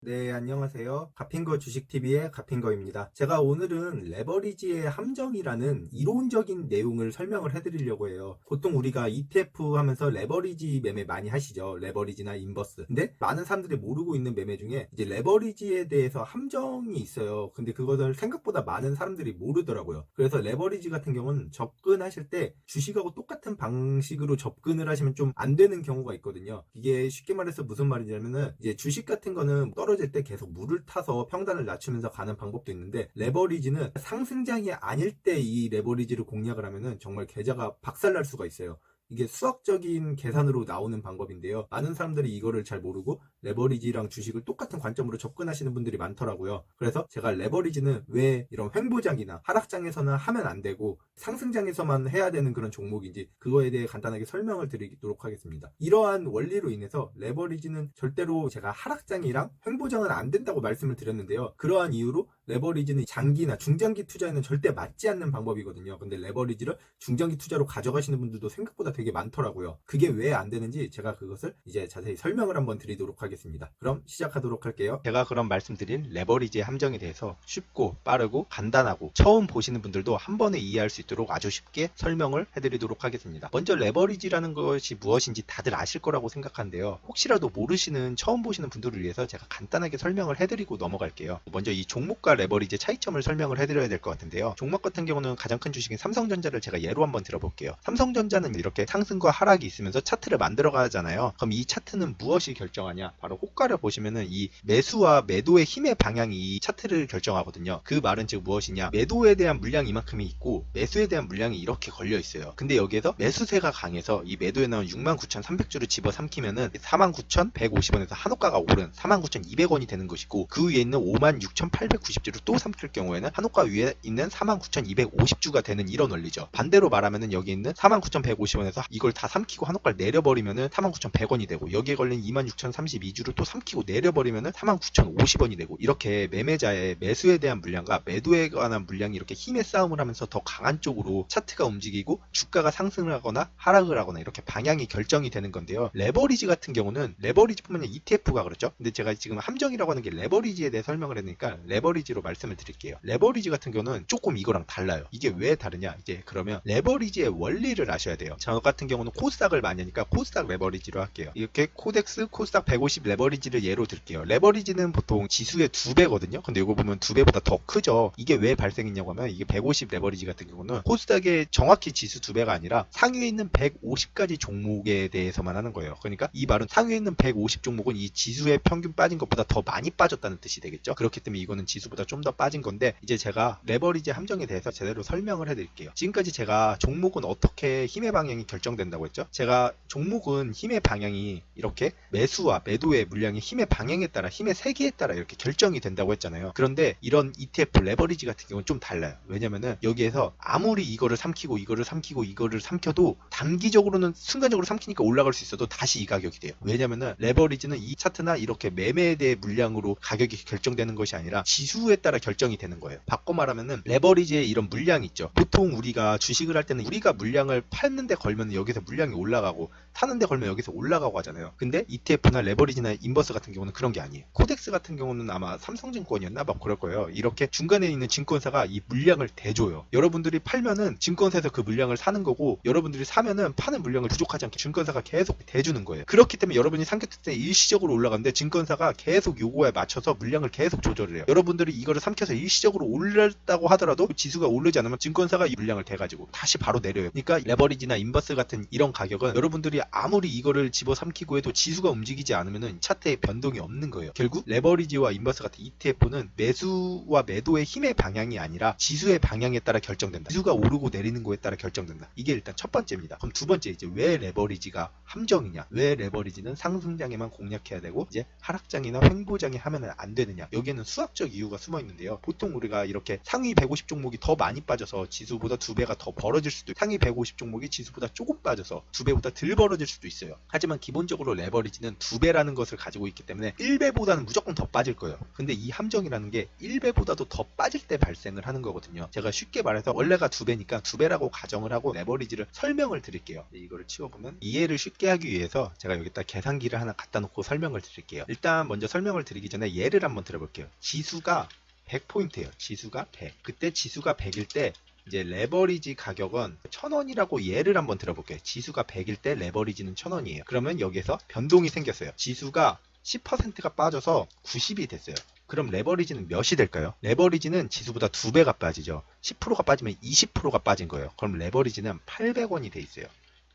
네, 안녕하세요. 가핑거 주식TV의 가핑거입니다. 제가 오늘은 레버리지의 함정이라는 이론적인 내용을 설명을 해드리려고 해요. 보통 우리가 ETF 하면서 레버리지 매매 많이 하시죠. 레버리지나 인버스. 근데 많은 사람들이 모르고 있는 매매 중에 이제 레버리지에 대해서 함정이 있어요. 근데 그것을 생각보다 많은 사람들이 모르더라고요. 그래서 레버리지 같은 경우는 접근하실 때 주식하고 똑같은 방식으로 접근을 하시면 좀 안 되는 경우가 있거든요. 이게 쉽게 말해서 무슨 말이냐면은 이제 주식 같은 거는 떨어질 때 계속 물을 타서 평단을 낮추면서 가는 방법도 있는데, 레버리지는 상승장이 아닐 때 이 레버리지를 공략을 하면은 정말 계좌가 박살날 수가 있어요. 이게 수학적인 계산으로 나오는 방법인데요. 많은 사람들이 이거를 잘 모르고 레버리지랑 주식을 똑같은 관점으로 접근하시는 분들이 많더라고요. 그래서 제가 레버리지는 왜 이런 횡보장이나 하락장에서는 하면 안 되고 상승장에서만 해야 되는 그런 종목인지 그거에 대해 간단하게 설명을 드리도록 하겠습니다. 이러한 원리로 인해서 레버리지는 절대로 제가 하락장이랑 횡보장은 안 된다고 말씀을 드렸는데요. 그러한 이유로 레버리지는 장기나 중장기 투자에는 절대 맞지 않는 방법이거든요. 근데 레버리지를 중장기 투자로 가져가시는 분들도 생각보다 되게 많더라고요. 그게 왜 안 되는지 제가 그것을 이제 자세히 설명을 한번 드리도록 하겠습니다. 그럼 시작하도록 할게요. 제가 그럼 말씀드린 레버리지의 함정에 대해서 쉽고 빠르고 간단하고 처음 보시는 분들도 한 번에 이해할 수 있도록 아주 쉽게 설명을 해드리도록 하겠습니다. 먼저 레버리지라는 것이 무엇인지 다들 아실 거라고 생각하는데요. 혹시라도 모르시는 처음 보시는 분들을 위해서 제가 간단하게 설명을 해드리고 넘어갈게요. 먼저 이 종목과 레버리지의 차이점을 설명을 해드려야 될 것 같은데요. 종목 같은 경우는 가장 큰 주식인 삼성전자를 제가 예로 한번 들어볼게요. 삼성전자는 이렇게 상승과 하락이 있으면서 차트를 만들어 가잖아요. 그럼 이 차트는 무엇이 결정하냐? 바로 호가를 보시면은 이 매수와 매도의 힘의 방향이 이 차트를 결정하거든요. 그 말은 즉 무엇이냐? 매도에 대한 물량이 이만큼이 있고 매수에 대한 물량이 이렇게 걸려 있어요. 근데 여기에서 매수세가 강해서 이 매도에 나온 69,300주를 집어삼키면은 49,150원에서 한호가가 오른 49,200원이 되는 것이고, 그 위에 있는 56,890주를 또 삼킬 경우에는 한호가 위에 있는 49,250주가 되는 이런 원리죠. 반대로 말하면은 여기 있는 49,150원에서 이걸 다 삼키고 한호가를 내려버리면은 49,100원이 되고, 여기에 걸린 26,032주를 또 삼키고 내려버리면은 49,050원이 되고, 이렇게 매매자의 매수에 대한 물량과 매도에 관한 물량이 이렇게 힘의 싸움을 하면서 더 강한 쪽으로 차트가 움직이고 주가가 상승을 하거나 하락을 하거나 이렇게 방향이 결정이 되는 건데요. 레버리지 같은 경우는 레버리지뿐만 아니라 ETF가 그렇죠. 근데 제가 지금 함정이라고 하는 게 레버리지에 대해 설명을 했으니까 레버리지로 말씀을 드릴게요. 레버리지 같은 경우는 조금 이거랑 달라요. 이게 왜 다르냐? 이제 그러면 레버리지의 원리를 아셔야 돼요. 저 같은 경우는 코스닥을 많이 하니까 코스닥 레버리지로 할게요. 이렇게 코덱스 코스닥 150 레버리지를 예로 들게요. 레버리지는 보통 지수의 2배거든요. 근데 이거 보면 2배보다 더 크죠. 이게 왜 발생했냐고 하면, 이게 150 레버리지 같은 경우는 코스닥의 정확히 지수 2배가 아니라 상위에 있는 150가지 종목에 대해서만 하는 거예요. 그러니까 이 말은 상위에 있는 150 종목은 이 지수의 평균 빠진 것보다 더 많이 빠졌다는 뜻이 되겠죠. 그렇기 때문에 이거는 지수보다 좀 더 빠진 건데, 이제 제가 레버리지 함정에 대해서 제대로 설명을 해드릴게요. 지금까지 제가 종목은 어떻게 힘의 방향이 결정된다고 했죠? 제가 종목은 힘의 방향이 이렇게 매수와 매도의 물량이 힘의 방향에 따라, 힘의 세기에 따라 이렇게 결정이 된다고 했잖아요. 그런데 이런 ETF 레버리지 같은 경우는 좀 달라요. 왜냐면은 여기에서 아무리 이거를 삼키고 이거를 삼키고 이거를 삼켜도 단기적으로는 순간적으로 삼키니까 올라갈 수 있어도 다시 이 가격이 돼요. 왜냐면은 레버리지는 이 차트나 이렇게 매매에 대해 물량으로 가격이 결정되는 것이 아니라 지수에 따라 결정이 되는 거예요. 바꿔 말하면은 레버리지의 이런 물량이 있죠. 보통 우리가 주식을 할 때는 우리가 물량을 팔는데 걸면 여기서 물량이 올라가고 타는데 걸면 여기서 올라가고 하잖아요. 근데 ETF나 레버리지나 인버스 같은 경우는 그런 게 아니에요. 코덱스 같은 경우는 아마 삼성증권이었나 막 그럴 거예요. 이렇게 중간에 있는 증권사가 이 물량을 대줘요. 여러분들이 팔면은 증권사에서 그 물량을 사는 거고, 여러분들이 사면은 파는 물량을 부족하지 않게 증권사가 계속 대주는 거예요. 그렇기 때문에 여러분이 삼켰을 때 일시적으로 올라가는데 증권사가 계속 요거에 맞춰서 물량을 계속 조절을 해요. 여러분들이 이거를 삼켜서 일시적으로 올랐다고 하더라도 지수가 오르지 않으면 증권사가 이 물량을 대가지고 다시 바로 내려요. 그러니까 레버리지나 인버스 같은 이런 가격은 여러분들이 아무리 이거를 집어삼키고 해도 지수가 움직이지 않으면은 차트에 변동이 없는 거예요. 결국 레버리지와 인버스 같은 ETF는 매수와 매도의 힘의 방향이 아니라 지수의 방향에 따라 결정된다. 지수가 오르고 내리는 거에 따라 결정된다. 이게 일단 첫 번째입니다. 그럼 두 번째, 이제 왜 레버리지가 함정이냐? 왜 레버리지는 상승장에만 공략해야 되고 이제 하락장이나 횡보장에 하면 안 되느냐? 여기에는 수학적 이유가 숨어 있는데요. 보통 우리가 이렇게 상위 150 종목이 더 많이 빠져서 지수보다 2배가 더 벌어질 수도 있고, 상위 150 종목이 지수보다 조금 빠져서 2배보다 덜 벌어질 수도 있어요. 하지만 기본적으로 레버리지는 2배라는 것을 가지고 있기 때문에 1배보다는 무조건 더 빠질 거예요. 근데 이 함정이라는 게 1배보다도 더 빠질 때 발생을 하는 거거든요. 제가 쉽게 말해서 원래가 2배니까 2배라고 가정을 하고 레버리지를 설명을 드릴게요. 이거를 치워보면 이해를 쉽게 하기 위해서 제가 여기다 계산기를 하나 갖다 놓고 설명을 드릴게요. 일단 먼저 설명을 드리기 전에 예를 한번 들어볼게요. 지수가 100포인트예요. 지수가 100. 그때 지수가 100일 때 이제 레버리지 가격은 1000원이라고 예를 한번 들어볼게요. 지수가 100일 때 레버리지는 1000원이에요. 그러면 여기서 변동이 생겼어요. 지수가 10%가 빠져서 90이 됐어요. 그럼 레버리지는 몇이 될까요? 레버리지는 지수보다 2배가 빠지죠. 10%가 빠지면 20%가 빠진 거예요. 그럼 레버리지는 800원이 돼 있어요.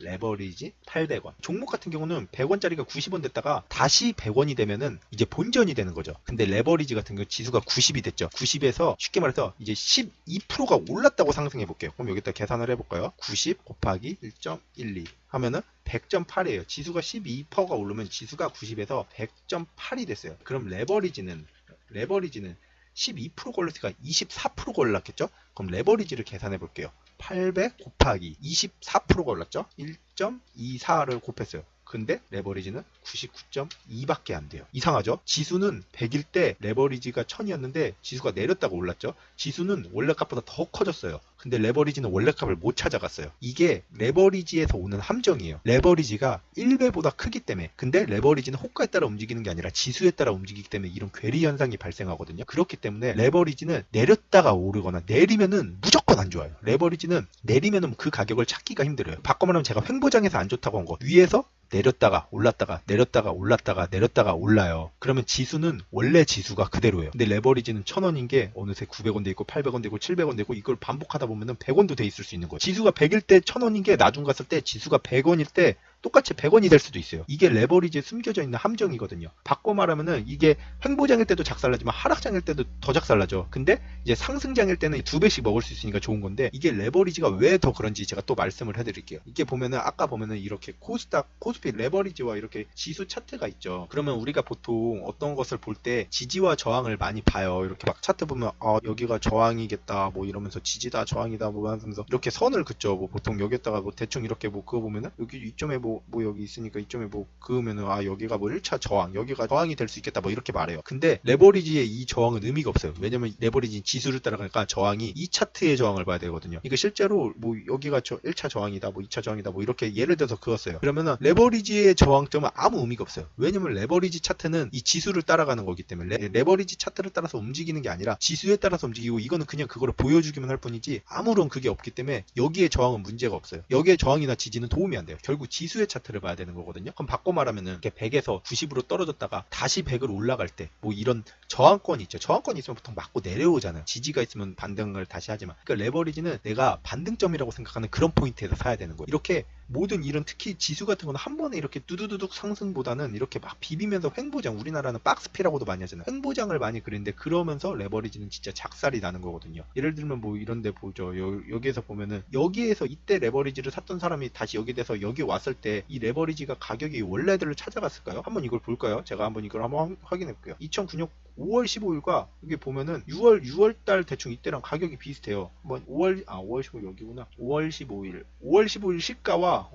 레버리지 800원. 종목 같은 경우는 100원짜리가 90원 됐다가 다시 100원이 되면은 이제 본전이 되는 거죠. 근데 레버리지 같은 경우 지수가 90이 됐죠. 90에서 쉽게 말해서 이제 12%가 올랐다고 상승해 볼게요. 그럼 여기다 계산을 해볼까요? 90 곱하기 1.12 하면은 100.8이에요. 지수가 12%가 오르면 지수가 90에서 100.8이 됐어요. 그럼 레버리지는 12%가 올랐으니까 24%가 올랐겠죠? 그럼 레버리지를 계산해 볼게요. 800 곱하기 24%가 올랐죠? 1.24를 곱했어요. 근데 레버리지는 99.2밖에 안 돼요. 이상하죠? 지수는 100일 때 레버리지가 1000이었는데 지수가 내렸다가 올랐죠? 지수는 원래 값보다 더 커졌어요. 근데 레버리지는 원래 값을 못 찾아갔어요. 이게 레버리지에서 오는 함정이에요. 레버리지가 1배보다 크기 때문에. 근데 레버리지는 호가에 따라 움직이는 게 아니라 지수에 따라 움직이기 때문에 이런 괴리 현상이 발생하거든요. 그렇기 때문에 레버리지는 내렸다가 오르거나 내리면은 무조건 안 좋아요. 레버리지는 내리면은 그 가격을 찾기가 힘들어요. 바꿔 말하면 제가 횡보장에서 안 좋다고 한 거 위에서 내렸다가 올랐다가 내렸다가 올랐다가 내렸다가 올라요. 그러면 지수는 원래 지수가 그대로예요. 근데 레버리지는 1000원인 게 어느새 900원 돼 있고 800원 되고 700원 되고 이걸 반복하다 보면은 100원도 돼 있을 수 있는 거예요. 지수가 100일 때 1000원인 게 나중 갔을 때 지수가 100원일 때 똑같이 100원이 될 수도 있어요. 이게 레버리지에 숨겨져 있는 함정이거든요. 바꿔 말하면은 이게 횡보장일 때도 작살나지만 하락장일 때도 더 작살나죠. 근데 이제 상승장일 때는 2배씩 먹을 수 있으니까 좋은 건데 이게 레버리지가 왜 더 그런지 제가 또 말씀을 해드릴게요. 이게 보면은 아까 보면은 이렇게 코스닥, 코스피 레버리지와 이렇게 지수 차트가 있죠. 그러면 우리가 보통 어떤 것을 볼 때 지지와 저항을 많이 봐요. 이렇게 막 차트 보면 여기가 저항이겠다 뭐 이러면서 지지다 저항이다 뭐 하면서 이렇게 선을 긋죠. 뭐 보통 여기에다가 뭐 대충 이렇게 뭐 그거 보면은 여기 이점에 뭐 여기 있으니까 이점에 뭐 그으면은 여기가 뭐 1차 저항 여기가 저항이 될 수 있겠다 뭐 이렇게 말해요. 근데 레버리지의 이 저항은 의미가 없어요. 왜냐면 레버리지 지수를 따라가니까 저항이 이 차트의 저항을 봐야 되거든요. 그러니까 실제로 뭐 여기가 1차 저항이다 뭐 2차 저항이다 뭐 이렇게 예를 들어서 그었어요. 그러면은 레버리지의 저항점은 아무 의미가 없어요. 왜냐면 레버리지 차트는 이 지수를 따라가는 거기 때문에 레버리지 차트를 따라서 움직이는 게 아니라 지수에 따라서 움직이고 이거는 그냥 그거를 보여주기만 할 뿐이지 아무런 그게 없기 때문에 여기에 저항은 문제가 없어요. 여기에 저항이나 지지는 도움이 안 돼요. 결국 지수의 차트를 봐야 되는 거거든요. 그럼 바꿔 말하면은 이렇게 100에서 90으로 떨어졌다가 다시 100으로 올라갈 때 뭐 이런 저항권이 있죠. 저항권이 있으면 보통 맞고 내려오잖아요. 지지가 있으면 반등을 다시 하지만 그러니까 레버리지는 내가 반등점이라고 생각하는 그런 포인트에서 사야 되는 거예요. 이렇게 모든 이런 특히 지수 같은 거는 한 번에 이렇게 뚜두두둑 상승보다는 이렇게 막 비비면서 횡보장 우리나라는 박스피라고도 많이 하잖아요. 횡보장을 많이 그리는데 그러면서 레버리지는 진짜 작살이 나는 거거든요. 예를 들면 뭐 이런데 보죠. 여기에서 보면은 여기에서 이때 레버리지를 샀던 사람이 다시 여기 돼서 여기 왔을 때 이 레버리지가 가격이 원래대로 찾아갔을까요? 한번 이걸 볼까요? 제가 한번 이걸 한번 확인해 볼게요. 2009년 5월 15일과 여기 보면은 6월달 대충 이때랑 가격이 비슷해요. 한번 5월 15일 여기구나. 5월 15일 시가와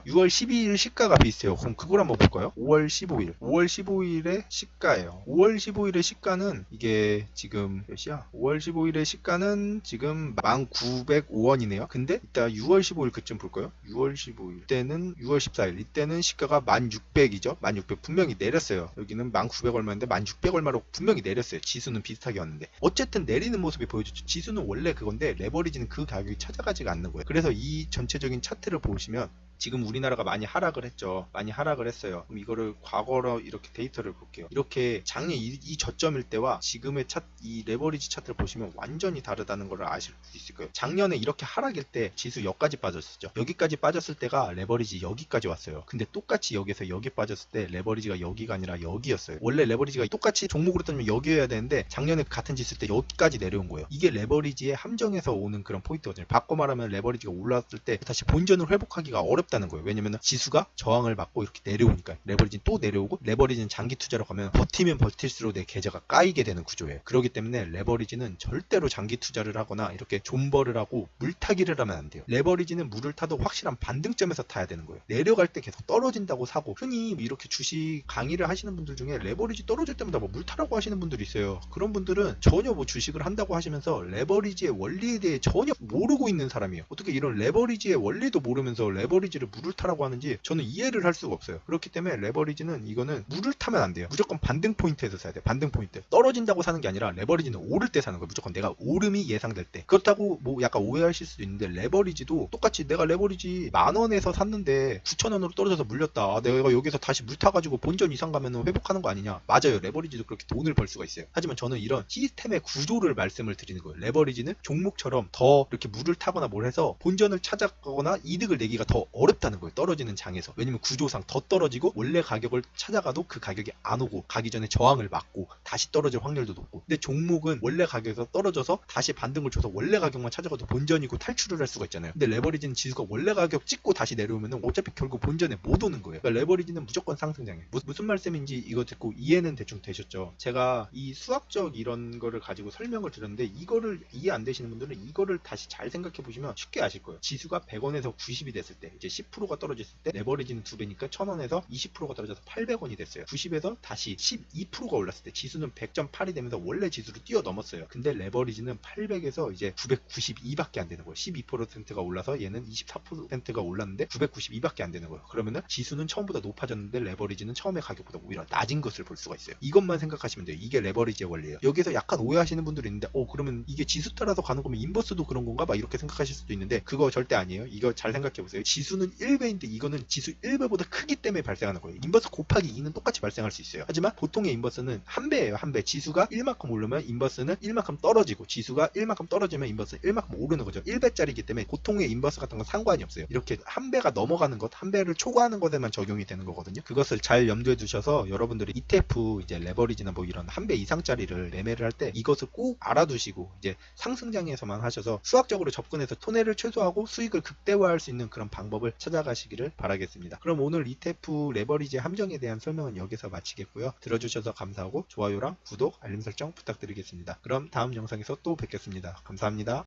6월 12일 시가가 비슷해요. 그럼 그걸 한번 볼까요? 5월 15일의 시가예요. 5월 15일의 시가는 이게 지금 몇이야? 5월 15일의 시가는 지금 1905원이네요. 근데 이따 6월 15일 그쯤 볼까요? 6월 15일 이때는 6월 14일 이때는 시가가 1600이죠. 1600 분명히 내렸어요. 여기는 1900 얼마인데 1600 얼마로 분명히 내렸어요. 지수는 비슷하게 왔는데 어쨌든 내리는 모습이 보여줬죠. 지수는 원래 그건데 레버리지는 그 가격이 찾아가지가 않는 거예요. 그래서 이 전체적인 차트를 보시면 지금 우리나라가 많이 하락을 했죠. 많이 하락을 했어요. 그럼 이거를 과거로 이렇게 데이터를 볼게요. 이렇게 작년 이 저점일 때와 지금의 이 레버리지 차트를 보시면 완전히 다르다는 걸 아실 수 있을 거예요. 작년에 이렇게 하락일 때 지수 여기까지 빠졌었죠. 여기까지 빠졌을 때가 레버리지 여기까지 왔어요. 근데 똑같이 여기서 여기 빠졌을 때 레버리지가 여기가 아니라 여기였어요. 원래 레버리지가 똑같이 종목으로 따지면 여기여야 되는데 작년에 같은 지수일 때 여기까지 내려온 거예요. 이게 레버리지의 함정에서 오는 그런 포인트거든요. 바꿔 말하면 레버리지가 올라왔을 때 다시 본전을 회복하기가 어렵 어렵다는 거예요. 왜냐면 지수가 저항을 받고 이렇게 내려오니까 레버리지는 또 내려오고 레버리지는 장기 투자로 가면 버티면 버틸수록 내 계좌가 까이게 되는 구조예요. 그렇기 때문에 레버리지는 절대로 장기 투자를 하거나 이렇게 존버를 하고 물타기를 하면 안 돼요. 레버리지는 물을 타도 확실한 반등점에서 타야 되는 거예요. 내려갈 때 계속 떨어진다고 사고, 흔히 이렇게 주식 강의를 하시는 분들 중에 레버리지 떨어질 때마다 뭐 물 타라고 하시는 분들이 있어요. 그런 분들은 전혀 뭐 주식을 한다고 하시면서 레버리지의 원리에 대해 전혀 모르고 있는 사람이에요. 어떻게 이런 레버리지의 원리도 모르면서 레버리지를 물을 타라고 하는지 저는 이해를 할 수가 없어요. 그렇기 때문에 레버리지는 이거는 물을 타면 안 돼요. 무조건 반등 포인트에서 사야 돼요. 반등 포인트. 떨어진다고 사는 게 아니라 레버리지는 오를 때 사는 거예요. 무조건 내가 오름이 예상될 때. 그렇다고 뭐 약간 오해하실 수도 있는데, 레버리지도 똑같이 내가 레버리지 10,000원에서 샀는데 9,000원으로 떨어져서 물렸다. 아, 내가 여기서 다시 물 타가지고 본전 이상 가면 회복하는 거 아니냐. 맞아요. 레버리지도 그렇게 돈을 벌 수가 있어요. 하지만 저는 이런 시스템의 구조를 말씀을 드리는 거예요. 레버리지는 종목처럼 더 이렇게 물을 타거나 뭘 해서 본전을 찾아가거나 이득을 내기가 더 어렵다는 거예요. 떨어지는 장에서. 왜냐면 구조상 더 떨어지고 원래 가격을 찾아가도 그 가격이 안 오고 가기 전에 저항을 맞고 다시 떨어질 확률도 높고. 근데 종목은 원래 가격에서 떨어져서 다시 반등을 줘서 원래 가격만 찾아가도 본전이고 탈출을 할 수가 있잖아요. 근데 레버리지는 지수가 원래 가격 찍고 다시 내려오면 어차피 결국 본전에 못 오는 거예요. 그러니까 레버리지는 무조건 상승장이에요. 무슨 말씀인지 이거 듣고 이해는 대충 되셨죠? 제가 이 수학적 이런 거를 가지고 설명을 드렸는데, 이거를 이해 안 되시는 분들은 이거를 다시 잘 생각해 보시면 쉽게 아실 거예요. 지수가 100원에서 90이 됐을 때, 이제 10%가 떨어졌을 때 레버리지는 2배니까 1,000원에서 20%가 떨어져서 800원이 됐어요. 90에서 다시 12%가 올랐을 때 지수는 100.8이 되면서 원래 지수를 뛰어넘었어요. 근데 레버리지는 800에서 이제 992밖에 안 되는 거예요. 12%가 올라서 얘는 24%가 올랐는데 992밖에 안 되는 거예요. 그러면은 지수는 처음보다 높아졌는데 레버리지는 처음에 가격보다 오히려 낮은 것을 볼 수가 있어요. 이것만 생각하시면 돼요. 이게 레버리지의 원리예요. 여기서 약간 오해하시는 분들이 있는데, 그러면 이게 지수 따라서 가는 거면 인버스도 그런 건가? 막 이렇게 생각하실 수도 있는데, 그거 절대 아니에요. 이거 잘 생각해 보세요. 지수는 1배인데 이거는 지수 1배보다 크기 때문에 발생하는 거예요. 인버스 곱하기 2는 똑같이 발생할 수 있어요. 하지만 보통의 인버스는 한 배예요. 한 배. 지수가 1만큼 오르면 인버스는 1만큼 떨어지고, 지수가 1만큼 떨어지면 인버스는 1만큼 오르는 거죠. 1배짜리이기 때문에 보통의 인버스 같은 건 상관이 없어요. 이렇게 한 배가 넘어가는 것, 한 배를 초과하는 것에만 적용이 되는 거거든요. 그것을 잘 염두에 두셔서 여러분들이 ETF 이제 레버리지나 뭐 이런 한 배 이상짜리를 매매를 할 때 이것을 꼭 알아두시고 이제 상승장에서만 하셔서 수학적으로 접근해서 손해를 최소화하고 수익을 극대화할 수 있는 그런 방법을 찾아가시기를 바라겠습니다. 그럼 오늘 ETF 레버리지 함정에 대한 설명은 여기서 마치겠고요. 들어주셔서 감사하고 좋아요랑 구독, 알림 설정 부탁드리겠습니다. 그럼 다음 영상에서 또 뵙겠습니다. 감사합니다.